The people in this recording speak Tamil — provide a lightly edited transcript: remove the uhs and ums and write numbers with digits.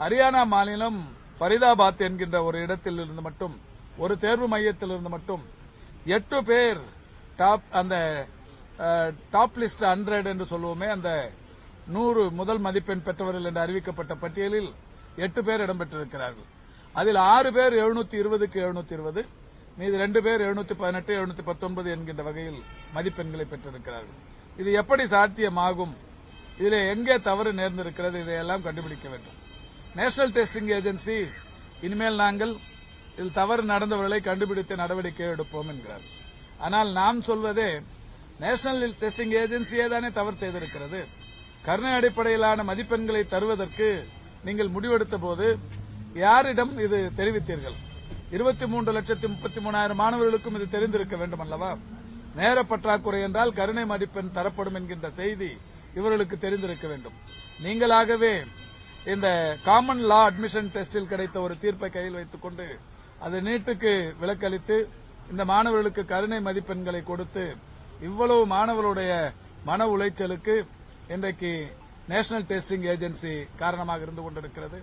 ஹரியானா மாநிலம் ஃபரிதாபாத் என்கின்ற ஒரு இடத்தில் இருந்து மட்டும், ஒரு தேர்வு மையத்திலிருந்து மட்டும் 8 பேர் டாப் லிஸ்ட் 100 என்று சொல்லுவோமே, அந்த 100 முதல் மதிப்பெண் பெற்றவர்கள் என்று அறிவிக்கப்பட்ட பட்டியலில் 8 பேர் இடம்பெற்றிருக்கிறார்கள். அதில் 6 பேர் 720க்கு 720, மீது 2 பேர் 718, 719 என்கின்ற வகையில் மதிப்பெண்களை பெற்றிருக்கிறார்கள். இது எப்படி சாத்தியமாகும்? இதில் எங்கே தவறு நேர்ந்திருக்கிறது? இதையெல்லாம் கண்டுபிடிக்க வேண்டும். நேஷனல் டெஸ்டிங் ஏஜென்சி இனிமேல் நாங்கள் இதில் தவறு நடந்தவர்களை கண்டுபிடித்து நடவடிக்கை எடுப்போம் என்கிறார். ஆனால் நாம் சொல்வதே, நேஷனல் டெஸ்டிங் ஏஜென்சியே தானே தவறு செய்திருக்கிறது. கருணை அடிப்படையிலான மதிப்பெண்களை தருவதற்கு நீங்கள் முடிவெடுத்த போது யாரிடம் இது தெரிவித்தீர்கள்? 23,33,000 மாணவர்களுக்கும் இது தெரிந்திருக்க வேண்டும் அல்லவா? நேர பற்றாக்குறை என்றால் கருணை மதிப்பெண் தரப்படும் என்கின்ற செய்தி இவர்களுக்கு தெரிந்திருக்க வேண்டும். நீங்களாகவே இந்த காமன் லா அட்மிஷன் டெஸ்டில் கிடைத்த ஒரு தீர்ப்பை கையில் வைத்துக் கொண்டு அது நீட்டுக்கு விலக்களித்து இந்த மாணவர்களுக்கு கருணை மதிப்பெண்களை கொடுத்து இவ்வளவு மாணவர்களுடைய மன உளைச்சலுக்கு இன்றைக்கு நேஷனல் டெஸ்டிங் ஏஜென்சி காரணமாக இருந்து கொண்டிருக்கிறது.